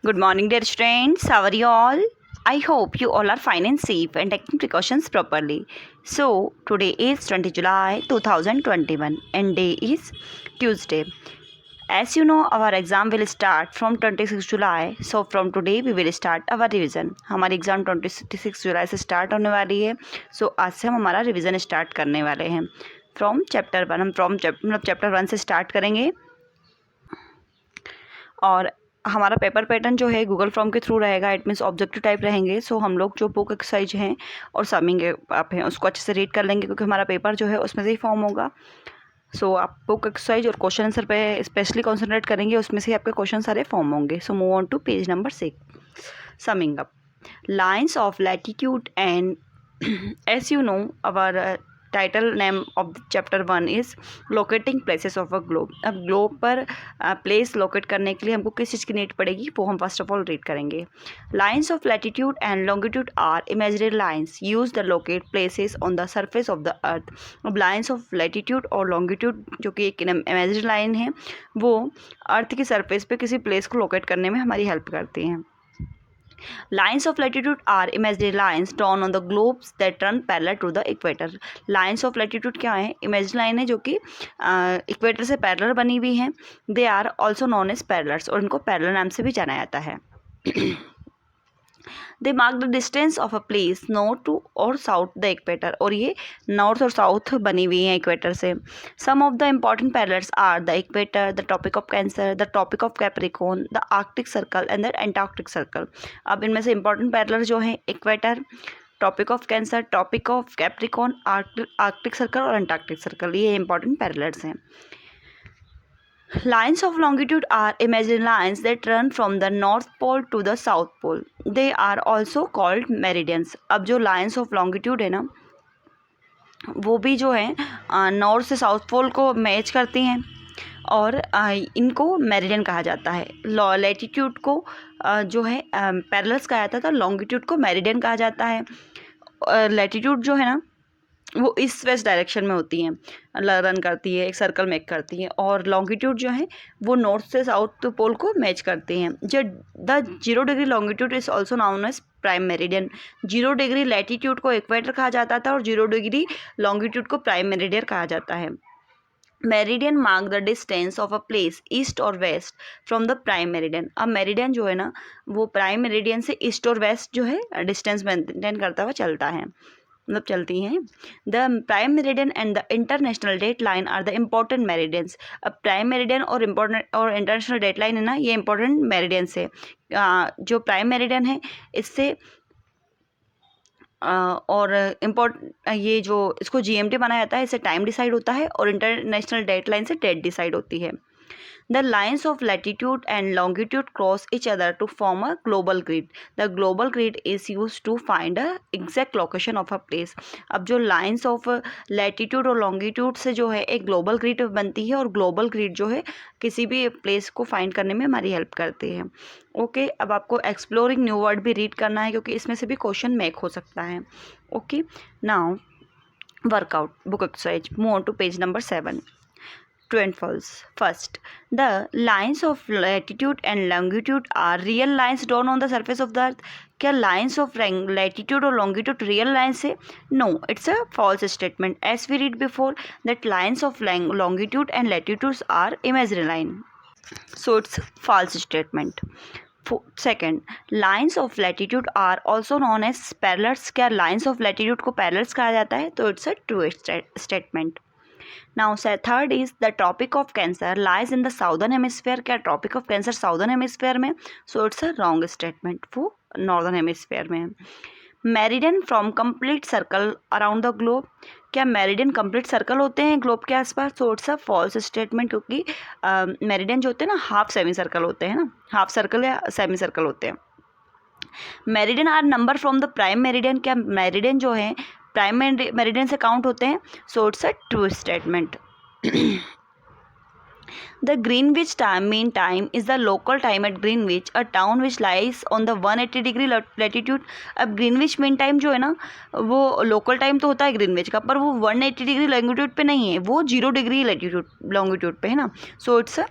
Good morning, dear students. How are you all? I hope you all are fine and safe and taking precautions properly. So, today is 20 July 2021 and day is Tuesday. As you know, our exam will start from 26 July. So, from today we will start our revision. हमारी exam 26 जुलाई से start होने वाली है. So, आज से हम हमारा revision start करने वाले हैं. फ्रॉम चैप्टर 1 हम चैप्टर 1 से स्टार्ट करेंगे और हमारा पेपर पैटर्न जो है गूगल फॉर्म के थ्रू रहेगा. इट मीन्स ऑब्जेक्टिव टाइप रहेंगे. सो हम लोग जो बुक एक्सरसाइज हैं और समिंग आप हैं उसको अच्छे से रीड कर लेंगे क्योंकि हमारा पेपर जो है उसमें से ही फॉर्म होगा. सो आप बुक एक्सरसाइज और क्वेश्चन आंसर पे स्पेशली कॉन्सेंट्रेट करेंगे, उसमें से आपके क्वेश्चन सारे फॉर्म होंगे. So move on to page number 6. Summing up lines of latitude and as you know our title name of chapter 1 is locating places of a globe. अब globe पर place locate करने के लिए हमको किस चीज़ की नीड पड़ेगी वो हम फर्स्ट ऑफ ऑल रीड करेंगे. Lines of latitude and longitude are imaginary lines use the locate places on the surface of the earth. अब लाइन्स ऑफ लैटिट्यूड और लॉन्गिट्यूड जो कि एक इमेजिनरी लाइन है वो अर्थ की सरफेस पे किसी प्लेस को लोकेट करने में हमारी हेल्प करती हैं. Lines of latitude are imaginary lines drawn on the globes that run parallel to the equator. Lines of latitude क्या है? Imaginary line है जो कि इक्वेटर से पैरेलल बनी हुई हैं. They are also known as parallels और इनको पैरेलल नाम से भी जाना जाता है. They mark the distance of a place north to और साउथ द इक्वेटर. और ये नॉर्थ और साउथ बनी हुई हैं इक्वेटर से. Some of the important parallels are the equator, the tropic of cancer, the tropic of capricorn, the arctic circle and the antarctic circle. अब इनमें से इम्पॉर्टेंट पैरेलल जो हैं equator, topic of cancer, topic of capricorn, arctic circle और antarctic circle, ये important parallels हैं. Lines of longitude are imaginary lines that run from the North Pole to the South Pole. They are also called meridians. अब जो lines of longitude है ना वो भी जो है नॉर्थ से साउथ पोल को मैच करती हैं और इनको मेरिडियन कहा जाता है. लैटिट्यूड को जो है पैरेलल्स कहा जाता था, लॉन्गिट्यूड को मेरिडियन कहा जाता है. लैटिट्यूड जो है ना वो ईस्ट वेस्ट डायरेक्शन में होती हैं, रन करती है, एक सर्कल मेक करती हैं. और लॉन्गिट्यूड जो है वो नॉर्थ से साउथ पोल को मैच करती हैं. जो the 0 degree longitude is also known as prime meridian. 0 degree latitude को इक्वेटर कहा जाता था और 0 डिग्री लॉन्गिट्यूड को प्राइम मेरिडियन कहा जाता है. Meridian mark the distance of a place east और west from the prime meridian. अब मेरिडियन जो है ना वो प्राइम मेरिडियन से ईस्ट और वेस्ट जो है डिस्टेंस मेंटेन करता हुआ चलता है, मतलब चलती हैं. The prime meridian and the international date line are the important meridians. अब प्राइम मेरिडियन और इम्पॉर्टेंट और इंटरनेशनल डेट लाइन है ना ये इम्पॉर्टेंट मेरिडियंस है. जो प्राइम मेरिडियन है इससे और इम्पोर्टेंट ये जो इसको GMT बनाया जाता है, इससे टाइम डिसाइड होता है और इंटरनेशनल डेट लाइन से डेट डिसाइड होती है. The lines of latitude and longitude cross each other to form a global grid. The global grid is used to find a exact location of a place. अब जो lines of latitude और longitude से जो है एक global grid बनती है और global grid जो है किसी भी place को find करने में हमारी help करती है. ओके अब आपको exploring new word भी read करना है क्योंकि इसमें से भी question make हो सकता है. Okay now workout book exercise. Move on to page number 7. True and false. First, the lines of latitude and longitude are real lines drawn on the surface of the earth. क्या lines of latitude और longitude real lines है? No, it's a false statement. As we read before, that lines of longitude and latitudes are imaginary line. So it's false statement. Second, lines of latitude are also known as parallels. क्या lines of latitude को parallels कहा जाता है? तो it's a true statement. Now third is the tropic of cancer lies in the southern hemisphere. क्या tropic of cancer southern hemisphere में? So it's a wrong statement. वो northern hemisphere में. Meridian from complete circle around the globe. क्या meridian complete circle होते हैं globe के आसपास? तो इट्स अ फॉल्स स्टेटमेंट क्योंकि मेरिडियन जो होते हैं ना हाफ सेमी सर्कल होते हैं ना, हाफ सर्कल या सेमी सर्कल होते हैं. Meridian are number from the prime meridian. क्या मेरिडियन जो है प्राइम मेरिडियन से काउंट होते हैं? So it's a true statement. The Greenwich mean time is the local time at Greenwich, a town which lies on the 180 degree latitude. अब Greenwich mean time जो है ना वो local time तो होता है Greenwich का, पर वो 180 डिग्री longitude पे नहीं है, वो 0 डिग्री latitude longitude पे है ना. So it's a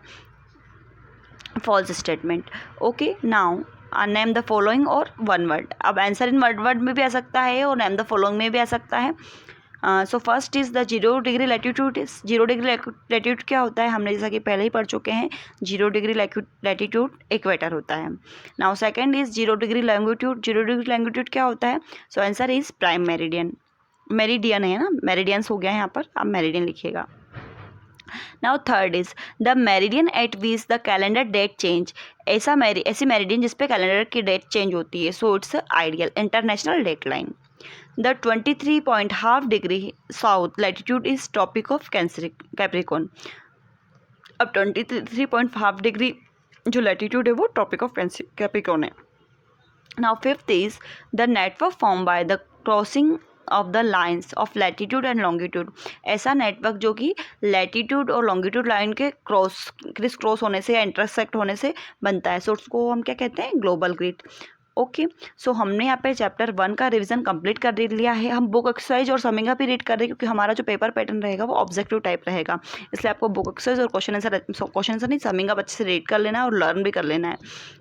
false statement. Okay, now name the following और वन वर्ड। अब आंसर इन वर्ड में भी आ सकता है और नेम द फॉलोइंग में भी आ सकता है। So first is the 0 degree latitude. 0 degree latitude क्या होता है, हमने जैसा कि पहले ही पढ़ चुके हैं, 0 डिग्री लैटिट्यूड इक्वेटर होता है। Now second is 0 degree longitude. 0 degree longitude क्या होता है, so answer is prime meridian. Meridian है ना, मेरिडियंस हो गया है यहाँ पर, आप मेरिडियन लिखिएगा। Now third is the meridian at which the calendar date change. ऐसी मेरिडियन जिस पे कैलेंडर की डेट चेंज होती है, so it's ideal international date line. The 23.5 degree south latitude is tropic of Capricorn. अब 23.5 डिग्री जो latitude है वो टॉपिक ऑफ कैप्रिकॉन है। Now fifth is the network form by the crossing of the lines of latitude and longitude. ऐसा network जो कि latitude और longitude line के क्रिस क्रॉस होने से या इंटरसेक्ट होने से बनता है, सो उसको हम क्या कहते हैं, ग्लोबल ग्रिड। ओके, सो हमने यहाँ पे चैप्टर 1 का रिवीजन कंप्लीट कर लिया है। हम बुक एक्सरसाइज और समिंगा भी रीड कर रहे हैं क्योंकि हमारा जो पेपर पैटर्न रहेगा वो ऑब्जेक्टिव टाइप रहेगा, इसलिए आपको बुक एक्सरसाइज और क्वेश्चन आंसर नहीं, समिंगा अच्छे से रीड कर लेना है और लर्न भी कर लेना है।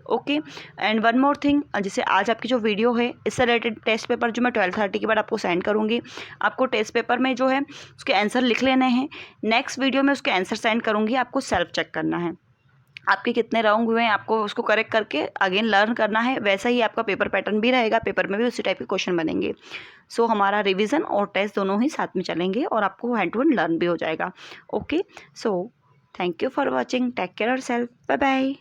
Okay, and one more thing, जैसे आज आपकी जो वीडियो है इससे रिलेटेड टेस्ट पेपर जो मैं 12:30 के बाद आपको सेंड करूँगी, आपको टेस्ट पेपर में जो है उसके आंसर लिख लेने हैं। नेक्स्ट वीडियो में उसके आंसर सेंड करूँगी, आपको सेल्फ चेक करना है आपके कितने रॉन्ग हुए हैं, आपको उसको करेक्ट करके अगेन लर्न करना है। वैसा ही आपका पेपर पैटर्न भी रहेगा, पेपर में भी उसी टाइप के क्वेश्चन बनेंगे। सो हमारा रिवीजन और टेस्ट दोनों ही साथ में चलेंगे और आपको हैंड टू हैंड लर्न भी हो जाएगा। Okay, so thank you for watching, take care yourself, bye bye.